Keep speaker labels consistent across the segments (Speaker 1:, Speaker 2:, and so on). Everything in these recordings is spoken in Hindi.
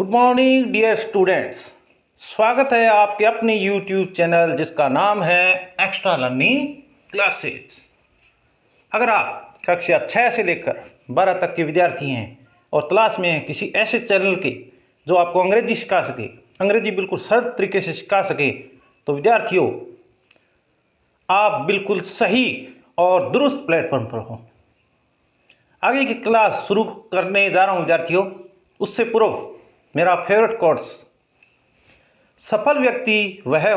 Speaker 1: Good morning dear students. स्वागत है आपके अपने यूट्यूब चैनल जिसका नाम है एक्स्ट्रा लर्निंग क्लासेज। अगर आप कक्षा 6 से लेकर 12 तक के विद्यार्थी हैं और तलाश में हैं किसी ऐसे चैनल के जो आपको अंग्रेजी सिखा सके, अंग्रेजी बिल्कुल सरल तरीके से सिखा सके, तो विद्यार्थियों आप बिल्कुल सही और दुरुस्त प्लेटफॉर्म पर हो। आगे की क्लास शुरू करने जा रहा हूं विद्यार्थियों, उससे पूर्व मेरा फेवरेट कोर्स, सफल व्यक्ति वह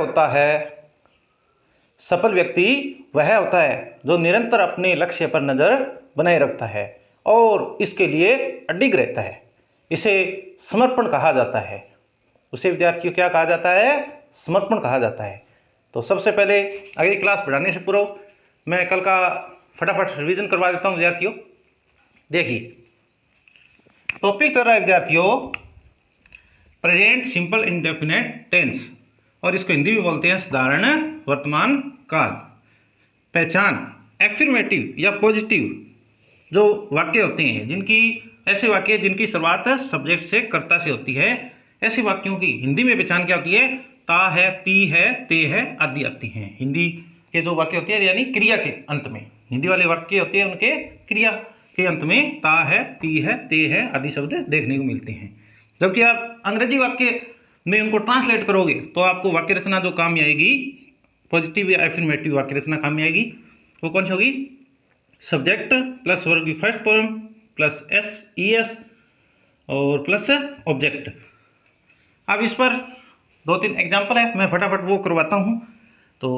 Speaker 1: होता है जो निरंतर अपने लक्ष्य पर नजर बनाए रखता है और इसके लिए अडिग रहता है। इसे समर्पण कहा जाता है। उसे विद्यार्थियों क्या कहा जाता है? समर्पण कहा जाता है। तो सबसे पहले अगली क्लास बढ़ाने से पूर्व मैं कल का फटाफट रिवीजन करवा देता हूं विद्यार्थियों। देखिए, टॉपिक चल रहा है विद्यार्थियों प्रेजेंट सिंपल इंडेफिनिट टेंस, और इसको हिंदी में बोलते हैं साधारण वर्तमान काल। पहचान, एफर्मेटिव या पॉजिटिव जो वाक्य होते हैं, ऐसे वाक्य जिनकी शुरुआत सब्जेक्ट से, कर्ता से होती है, ऐसे वाक्यों की हिंदी में पहचान क्या होती है? ता है, ती है, ते है आदि आती हैं। हिंदी के जो वाक्य होते हैं यानी क्रिया के अंत में, हिंदी वाले वाक्य होते हैं उनके क्रिया के अंत में ता है, ती है, ते है आदि शब्द देखने को मिलते हैं। जबकि आप अंग्रेजी वाक्य में उनको ट्रांसलेट करोगे तो आपको वाक्य रचना जो काम में आएगी, पॉजिटिव या एफर्मेटिव वाक्य रचना काम में आएगी, वो कौन सी होगी? सब्जेक्ट प्लस वर्ब की फर्स्ट फॉर्म प्लस एस और प्लस ऑब्जेक्ट। अब इस पर 2-3 एग्जाम्पल है, मैं फटाफट वो करवाता हूँ। तो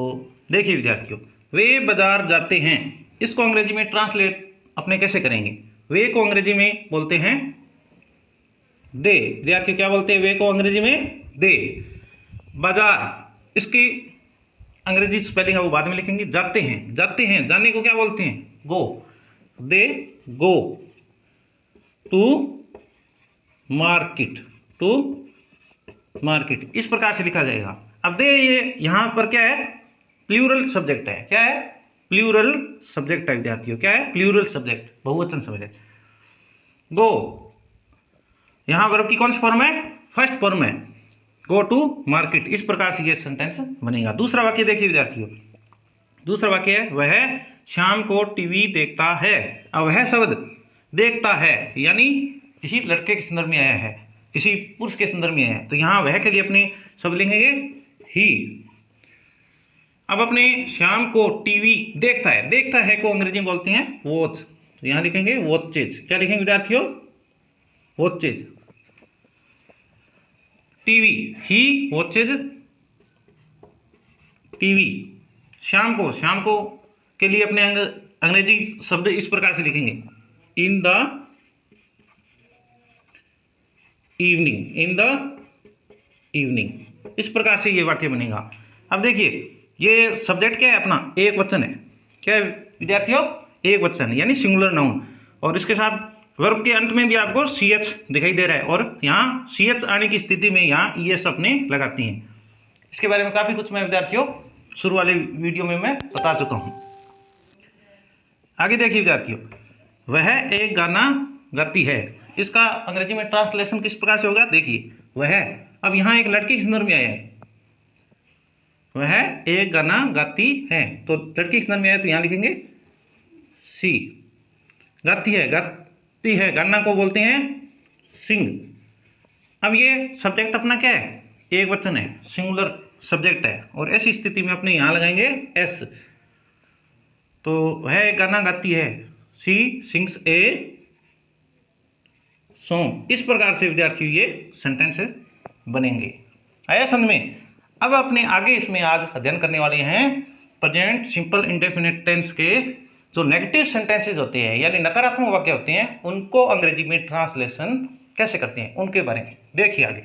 Speaker 1: देखिए विद्यार्थियों, वे बाजार जाते हैं, इसको अंग्रेजी में ट्रांसलेट अपने कैसे करेंगे? वे को अंग्रेजी में बोलते हैं दे। विद्यार्थी क्या बोलते हैं वे को अंग्रेजी में? दे। बाजार, इसकी अंग्रेजी स्पेलिंग है वो बाद में लिखेंगे। जाते हैं, जाने को क्या बोलते हैं? गो। दे गो टू मार्केट, इस प्रकार से लिखा जाएगा। अब दे, ये यहां पर क्या है? प्लूरल सब्जेक्ट है। क्या है? प्लूरल सब्जेक्ट है विद्यार्थियों। क्या है? प्लूरल सब्जेक्ट, बहुवचन सब्जेक्ट। गो, यहां वर्ब की कौन सी फॉर्म है? फर्स्ट फॉर्म है, गो टू मार्केट। इस प्रकार से ये सेंटेंस बनेगा। दूसरा वाक्य देखिए विद्यार्थियों, दूसरा वाक्य है वह शाम को टीवी देखता है। अब वह शब्द देखता है यानी किसी लड़के के संदर्भ में आया है, किसी पुरुष के संदर्भ में आया है, तो यहां वह के लिए अपने शब्द लिखेंगे ही। अब अपने शाम को टीवी देखता है को अंग्रेजी में बोलते हैं वॉच, तो यहां लिखेंगे वॉचेज। क्या लिखेंगे विद्यार्थियों? Watches. TV, he watches TV. शाम को के लिए अपने अंग्रेजी शब्द इस प्रकार से लिखेंगे इन द इवनिंग। इस प्रकार से ये वाक्य बनेगा। अब देखिए, ये सब्जेक्ट क्या है अपना? एक वचन है। क्या है विद्यार्थियों? एक वचन यानी सिंगुलर नाउन, और इसके साथ वर्ब के अंत में भी आपको ch दिखाई दे रहा है, और यहाँ ch आने की स्थिति में यहाँ es अपने लगाती हैं। इसके बारे में काफी कुछ मैं विद्यार्थियों शुरू वाले वीडियो में मैं बता चुका हूं। आगे देखिए विद्यार्थियों, वह एक गाना गाती है, इसका अंग्रेजी में ट्रांसलेशन किस प्रकार से होगा? देखिए, वह, अब यहाँ एक लड़की के संदर्भ में आया है, वह एक गाना गाती है, तो लड़की के संदर्भ में आया तो यहाँ लिखेंगे सी। गाती है, गाना को बोलते हैं सिंग। अब ये सब्जेक्ट अपना क्या है? एक वचन है, सिंगुलर सब्जेक्ट है, और ऐसी स्थिति में अपने यहां लगाएंगे एस। तो वह एक गाना गाती है, सी सिंग्स ए सॉन्ग। इस प्रकार से विद्यार्थी ये सेंटेंसेस बनेंगे। आया समझ में? अब अपने आगे इसमें आज अध्ययन करने वाले हैं प्रेजेंट सिंपल इंडेफिनिट टेंस के जो नेगेटिव सेंटेंसेस होते हैं यानी नकारात्मक वाक्य होते हैं, उनको अंग्रेजी में ट्रांसलेशन कैसे करते हैं उनके बारे में देखिए। आगे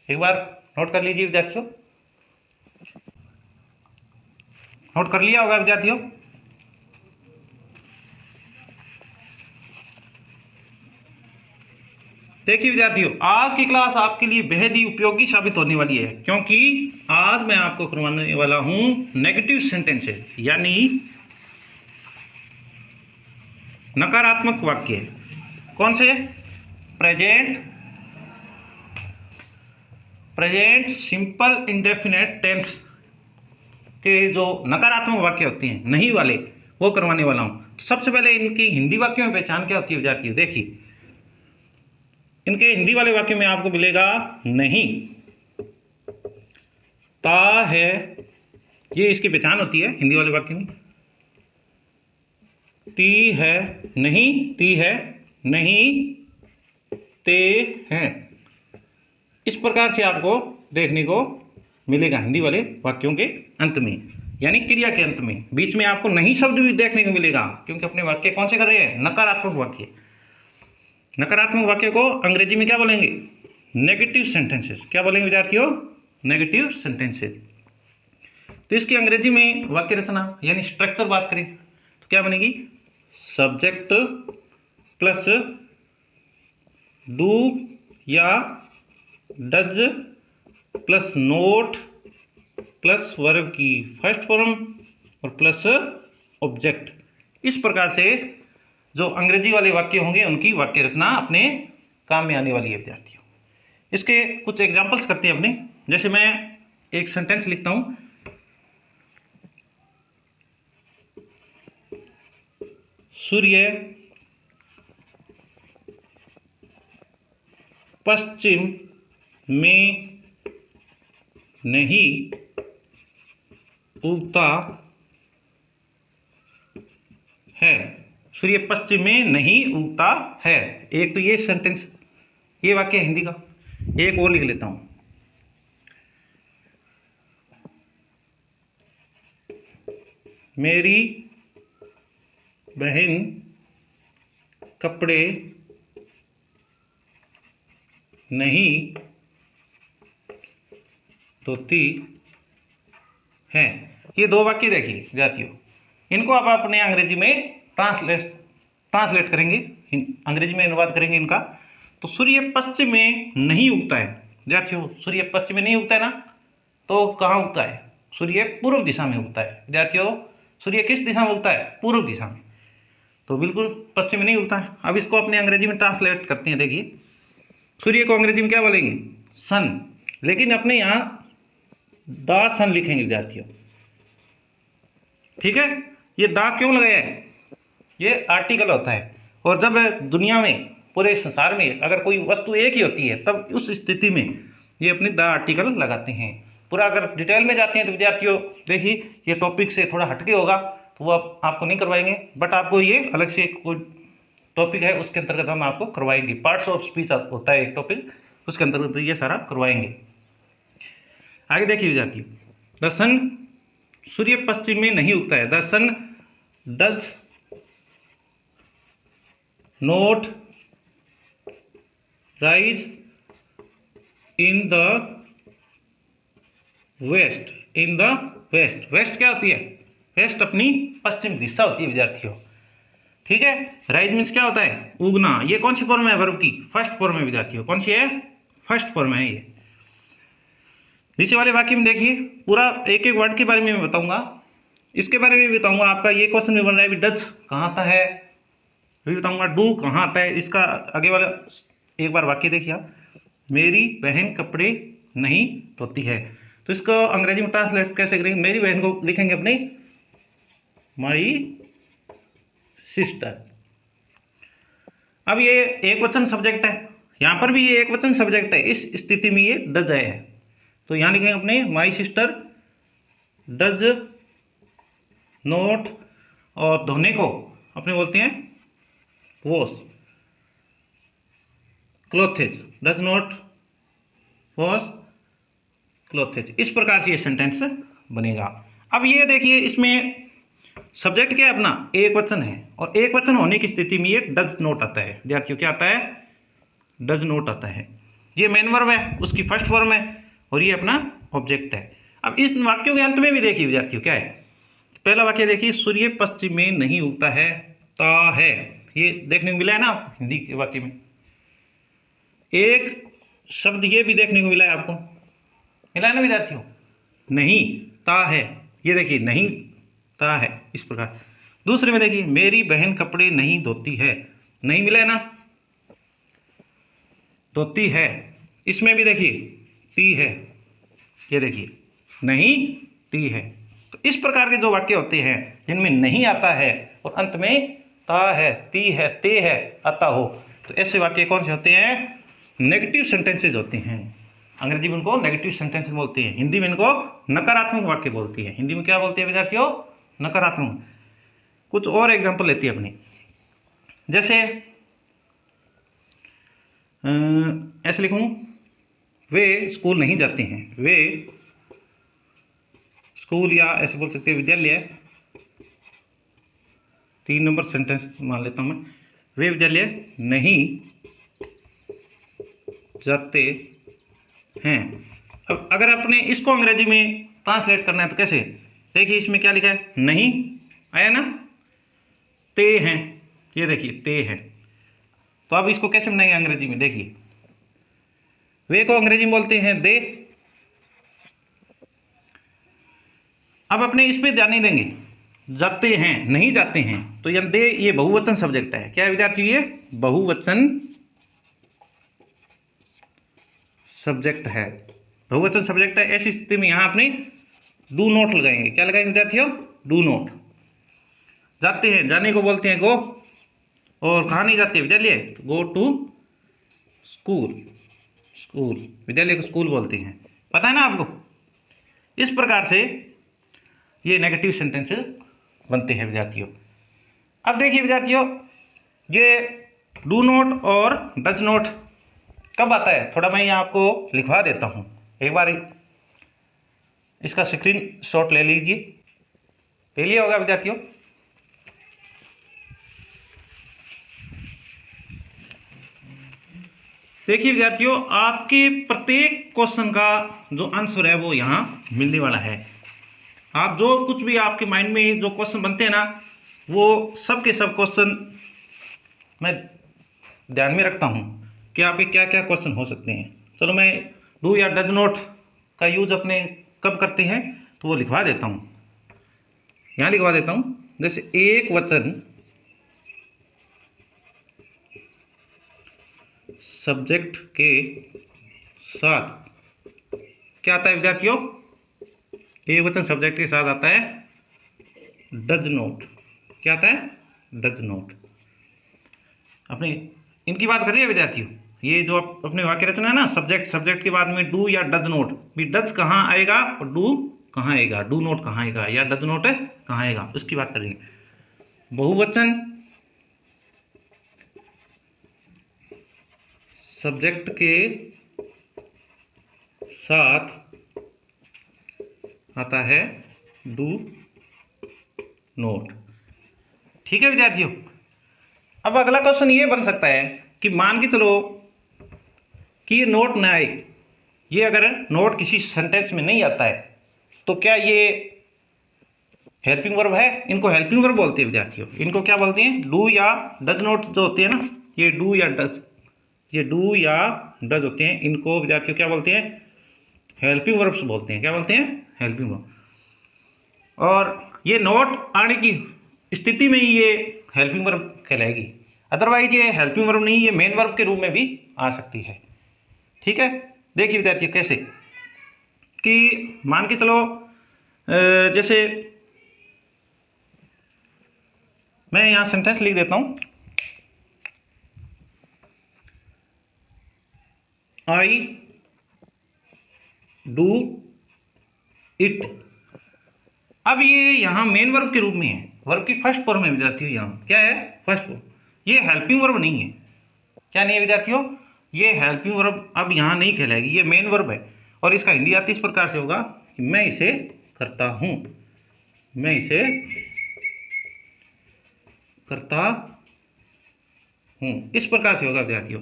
Speaker 1: एक बार नोट कर लीजिए विद्यार्थियों, नोट कर लिया होगा विद्यार्थियों। देखिए विद्यार्थियों, आज की क्लास आपके लिए बेहद ही उपयोगी साबित होने वाली है, क्योंकि आज मैं आपको करवाने वाला हूं नेगेटिव सेंटेंसेस यानी नकारात्मक वाक्य। कौन से? Present present simple indefinite tense के जो नकारात्मक वाक्य होते हैं नहीं वाले, वो करवाने वाला हूं। तो सबसे पहले इनकी हिंदी वाक्यों में पहचान क्या होती है विद्यार्थियों, देखिए इनके हिंदी वाले वाक्य में आपको मिलेगा नहीं, ता है, ये इसकी पहचान होती है हिंदी वाले वाक्य में। ती है नहीं, ती है नहीं, ते हैं, इस प्रकार से आपको देखने को मिलेगा हिंदी वाले वाक्यों के अंत में, यानी क्रिया के अंत में। बीच में आपको नहीं शब्द भी देखने को मिलेगा, क्योंकि अपने वाक्य कौन से कर रहे हैं, नकारात्मक वाक्य। नकारात्मक वाक्य को अंग्रेजी में क्या बोलेंगे, नेगेटिव सेंटेंसेस। क्या बोलेंगे विद्यार्थियों, नेगेटिव सेंटेंसेस। तो इसकी अंग्रेजी में वाक्य रचना यानी स्ट्रक्चर बात करें तो क्या बनेगी, सब्जेक्ट प्लस डू या does plus note plus verb की फर्स्ट फॉर्म और प्लस ऑब्जेक्ट। इस प्रकार से जो अंग्रेजी वाले वाक्य होंगे उनकी वाक्य रचना अपने काम में आने वाली है विद्यार्थियों। इसके कुछ एग्जांपल्स करते हैं अपने। जैसे मैं एक सेंटेंस लिखता हूं, सूर्य पश्चिम में नहीं उगता है। सूर्य पश्चिम में नहीं उगता है। एक तो ये सेंटेंस, ये वाक्य है हिंदी का। एक और लिख लेता हूं, मेरी बहन कपड़े नहीं धोती है। ये दो वाक्य देखिए विद्यार्थियों, इनको आप अपने अंग्रेजी में ट्रांसलेट करेंगे, अंग्रेजी में अनुवाद करेंगे इनका। तो सूर्य पश्चिम में नहीं उगता है विद्यार्थियों, सूर्य पश्चिम में नहीं उगता है ना, तो कहाँ उगता है, सूर्य पूर्व दिशा में उगता है विद्यार्थियों। सूर्य किस दिशा में उगता है, पूर्व दिशा में, तो बिल्कुल पश्चिम में नहीं उगता है। अब इसको अपने अंग्रेजी में ट्रांसलेट करते हैं। देखिए सूर्य को अंग्रेजी में क्या बोलेंगे, सन, लेकिन अपने यहाँ द सन लिखेंगे विद्यार्थियों, ठीक है। ये दा क्यों लगाया है, ये आर्टिकल होता है। और जब दुनिया में, पूरे संसार में अगर कोई वस्तु एक ही होती है, तब उस स्थिति में ये अपने द आर्टिकल लगाते हैं। पूरा अगर डिटेल में जाते हैं तो विद्यार्थियों देखिए, ये टॉपिक से थोड़ा हटके होगा तो वो आपको नहीं करवाएंगे, बट आपको ये अलग से कोई टॉपिक है उसके अंतर्गत हम आपको करवाएंगे। पार्ट्स ऑफ स्पीच होता है एक टॉपिक, उसके अंतर्गत ये सारा करवाएंगे। आगे देखिए विद्यार्थी, द सन, सूर्य पश्चिम में नहीं उगता है। The sun does not rise in the west. In the west, west क्या होती है, वेस्ट अपनी पश्चिम दिशा होती है विद्यार्थियों, ठीक है। राइज मीन्स क्या होता है, उगना। ये कौन सी फॉर्म है वर्ब की, फर्स्ट फॉर्म है विद्यार्थियों। कौन सी है, फर्स्ट फॉर्म है ये। नीचे वाले वाक्य में देखिए, पूरा एक एक वर्ड के बारे में मैं बताऊंगा, इसके बारे में भी बताऊंगा। आपका ये क्वेश्चन में बन रहा है डच कहाँ आता है, भी बताऊंगा डू कहाँ आता है। इसका आगे वाला एक बार वाक्य देखिए आप, मेरी बहन कपड़े नहीं धोती है। तो इसको अंग्रेजी में ट्रांसलेट कैसे करेंगे, मेरी बहन को लिखेंगे अपने माई सिस्टर। अब ये एक वचन सब्जेक्ट है, यहाँ पर भी ये एक वचन सब्जेक्ट है, इस स्थिति में ये डज है। तो यहाँ लिखेंगे अपने माई सिस्टर डज नोट, और धोने को अपने बोलते हैं वॉश, क्लोथेज, डज नॉट वॉश क्लोथेज। इस प्रकार से ये सेंटेंस बनेगा। अब ये देखिए, इसमें सब्जेक्ट क्या है अपना, एक वचन है, और एक वचन होने की स्थिति में ये डज नोट आता है विद्यार्थियों। क्या आता है, डज नोट आता है। ये मेन वर्ब है, उसकी फर्स्ट फॉर्म है, और ये अपना ऑब्जेक्ट है। अब इस वाक्यों के अंत में भी देखिए विद्यार्थियों क्या है। पहला वाक्य देखिए, सूर्य पश्चिम में नहीं उगता है, ता है, ये देखने को मिला है ना हिंदी के वाक्य में। एक शब्द ये भी देखने को मिला है आपको, मिला है ना विद्यार्थियों, नहीं, ता है, ये देखिए नहीं, ता है, इस प्रकार। दूसरे में देखिए, मेरी बहन कपड़े नहीं धोती है, नहीं मिला है ना, धोती है। इसमें भी देखिए टी है, ये देखिए नहीं टी है। तो इस प्रकार के जो वाक्य होते हैं जिनमें नहीं आता है और अंत में ता है, ती है, ते है आता हो, तो ऐसे वाक्य कौन से होते हैं? नेगेटिव सेंटेंसेज होते हैं। अंग्रेजी में उनको नेगेटिव सेंटेंसेज बोलते हैं, हिंदी में इनको नकारात्मक वाक्य बोलती है। हिंदी में क्या बोलती है विद्यार्थियों? नकारात्मक। कुछ और एग्जाम्पल लेती है अपनी, जैसे ऐसे लिखूं, वे स्कूल नहीं जाते हैं, वे स्कूल, या ऐसे बोल सकते हैं विद्यालय। 3 नंबर सेंटेंस मान लेता हूं मैं, वे विद्यालय नहीं जाते हैं। अब अगर अपने इसको अंग्रेजी में ट्रांसलेट करना है तो कैसे? देखिए इसमें क्या लिखा है, नहीं आया ना, ते हैं, ये देखिए ते हैं। तो अब इसको कैसे बनाएंगे अंग्रेजी में? देखिए वे को अंग्रेजी में बोलते हैं दे। अब अपने इस पे ध्यान नहीं देंगे, जाते हैं नहीं जाते हैं, तो ये दे ये बहुवचन सब्जेक्ट है। क्या है विद्यार्थी? ये बहुवचन सब्जेक्ट है, बहुवचन सब्जेक्ट है। ऐसी स्थिति में यहां अपने डू नॉट लगाएंगे। क्या लगाएंगे विद्यार्थियों? Do not. जाते हैं, जाने को बोलते हैं गो, और कहाँ नहीं जाते विद्यालय? गो टू स्कूल, स्कूल, विद्यालय को स्कूल बोलते हैं। पता है ना आपको? इस प्रकार से ये नेगेटिव सेंटेंसेस बनते हैं विद्यार्थियों। अब देखिए विद्यार्थियों, ये डू नॉट और डज नॉट कब आता है? थोड़ा मैं यहाँ आपको लिखवा देता हूँ, एक बार इसका स्क्रीन शॉट ले लीजिए। ले लिया होगा विद्यार्थियों? देखिए विद्यार्थियों, आपके प्रत्येक क्वेश्चन का जो आंसर है वो यहाँ मिलने वाला है। आप जो कुछ भी आपके माइंड में जो क्वेश्चन बनते हैं ना, वो सब के सब क्वेश्चन मैं ध्यान में रखता हूँ कि आपके क्या क्या क्वेश्चन हो सकते हैं। चलो मैं डू या डज नॉट का यूज अपने कब करते हैं तो वो लिखवा देता हूँ, यहाँ लिखवा देता हूँ। जैसे एक वचन सब्जेक्ट के साथ क्या आता है विद्यार्थियों? एक वचन सब्जेक्ट के साथ आता है डज नॉट। क्या आता है? Does not. अपने इनकी बात कर रही है विद्यार्थियों, ये जो अपने वाक्य रचना है ना, सब्जेक्ट, सब्जेक्ट के बाद में डू या डज नॉट, भी डज कहाँ आएगा और डू कहाँ आएगा, डू नॉट कहाँ आएगा या डज नॉट कहाँ आएगा, उसकी बात कर रही है। बहुवचन सब्जेक्ट के साथ आता है डू नॉट। ठीक है विद्यार्थियों। अब अगला क्वेश्चन ये बन सकता है कि मान के चलो कि ये नोट ना आए, ये अगर नोट किसी सेंटेंस में नहीं आता है तो क्या ये हेल्पिंग वर्ब है? इनको हेल्पिंग वर्ब बोलते हैं विद्यार्थियों। इनको क्या बोलते हैं? डू या डज नॉट जो होते हैं ना, ये डू या डज, ये डू या डज होते हैं, इनको विद्यार्थियों क्या बोलते हैं? हेल्पिंग वर्ब्स बोलते हैं। क्या बोलते हैं? Helping verb. और ये नोट आने की स्थिति में ही ये हेल्पिंग वर्ब कहलाएगी, अदरवाइज ये हेल्पिंग वर्ब नहीं, ये मेन वर्ब के रूप में भी आ सकती है। ठीक है, देखिए विद्यार्थियों कैसे कि मान के चलो जैसे मैं यहां सेंटेंस लिख देता हूं, आई डू इट। अब ये यहां मेन वर्ब के रूप में है, वर्ब की फर्स्ट फॉर्म है विद्यार्थियों। यहां क्या है? First form. ये हेल्पिंग वर्ब नहीं है। क्या नहीं है विद्यार्थियों? ये हेल्पिंग वर्ब अब यहां नहीं कहलाएगी, ये मेन वर्ब है। और इसका हिंदी अर्थ इस प्रकार से होगा कि मैं इसे करता हूं, मैं इसे करता हूं, इस प्रकार से होगा विद्यार्थियों।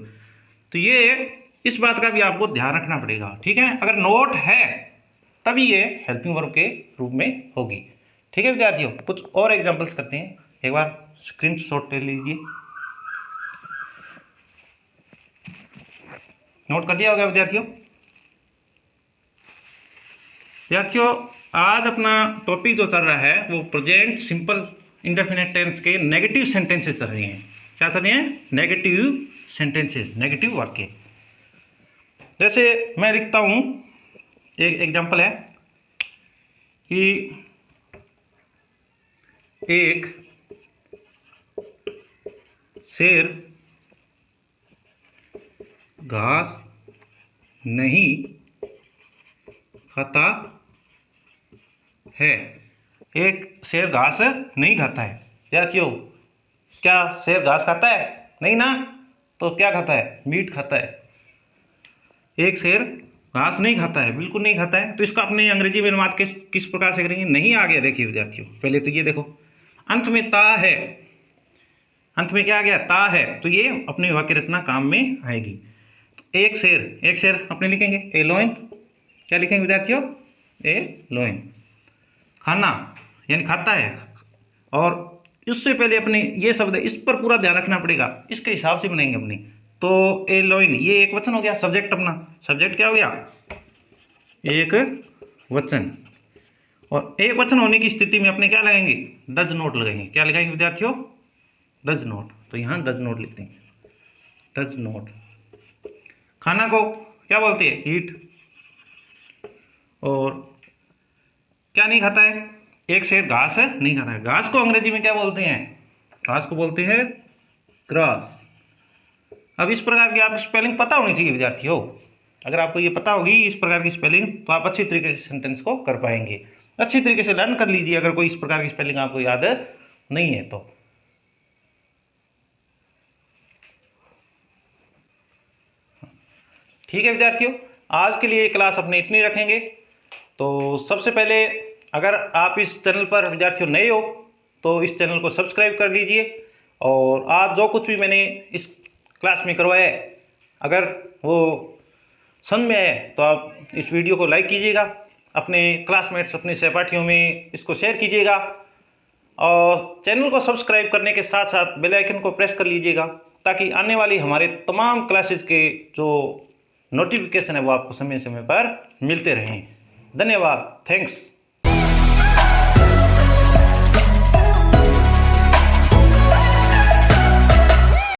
Speaker 1: तो ये इस बात का भी आपको ध्यान रखना पड़ेगा। ठीक है, अगर नोट है तभी ये हेल्पिंग वर्ब के रूप में होगी। ठीक है विद्यार्थियों, कुछ और एग्जांपल्स करते हैं, एक बार स्क्रीनशॉट ले लीजिए। नोट कर दिया होगा विद्यार्थियों। विद्यार्थियों आज अपना टॉपिक जो चल रहा है वो प्रेजेंट सिंपल इंडेफिनिट टेंस के नेगेटिव सेंटेंसेस चल रही हैं। क्या चल रही हैं? नेगेटिव सेंटेंसेस, नेगेटिव वाक्य। जैसे मैं लिखता हूँ, एक एग्जाम्पल है कि एक शेर घास नहीं खाता है। एक शेर घास नहीं खाता है। या क्यों? क्या शेर घास खाता है? नहीं ना। तो क्या खाता है? मीट खाता है। एक शेर घास नहीं खाता है, बिल्कुल नहीं खाता है। तो इसका अपने अंग्रेजी में अनुवाद किस प्रकार से करेंगे? नहीं आ गया, देखिए विद्यार्थियों, पहले तो ये देखो, अंत में ता है, अंत में क्या आ गया? ता है। तो ये अपनी वाक्य रचना काम में आएगी। तो एक शेर अपने लिखेंगे ए लॉइन। क्या लिखेंगे विद्यार्थियों? ए लॉइन। खाना यानी खाता है, और इससे पहले अपने ये शब्द है, इस पर पूरा ध्यान रखना पड़ेगा, इसके हिसाब से बनाएंगे अपनी। तो ए लॉइन, ये एक वचन हो गया, सब्जेक्ट अपना, सब्जेक्ट क्या हो गया? एक वचन। और एक वचन होने की स्थिति में अपने क्या लगाएंगे? डज नॉट लगाएंगे। क्या लगाएंगे विद्यार्थियों? Does not. तो यहाँ डज नॉट लिखते हैं, डज नॉट। खाना को क्या बोलते हैं? ईट। और क्या नहीं खाता है? एक शेर घास नहीं खाता है। घास को अंग्रेजी में क्या बोलते हैं? घास को बोलते हैं ग्रास। अब इस प्रकार की आपको स्पेलिंग पता होनी चाहिए विद्यार्थियों। अगर आपको ये पता होगी इस प्रकार की स्पेलिंग, तो आप अच्छी तरीके से सेंटेंस को कर पाएंगे। अच्छी तरीके से लर्न कर लीजिए अगर कोई इस प्रकार की स्पेलिंग आपको याद नहीं है तो। ठीक है विद्यार्थियों, आज के लिए क्लास अपने इतनी रखेंगे। तो सबसे पहले, अगर आप इस चैनल पर विद्यार्थियों नए हो तो इस चैनल को सब्सक्राइब कर लीजिए। और आज जो कुछ भी मैंने इस क्लास में करवाया है, अगर वो समझ में आए तो आप इस वीडियो को लाइक कीजिएगा, अपने क्लासमेट्स, अपने सहपाठियों में इसको शेयर कीजिएगा, और चैनल को सब्सक्राइब करने के साथ साथ बेल आइकन को प्रेस कर लीजिएगा, ताकि आने वाली हमारे तमाम क्लासेस के जो नोटिफिकेशन है वो आपको समय समय पर मिलते रहें। धन्यवाद, थैंक्स।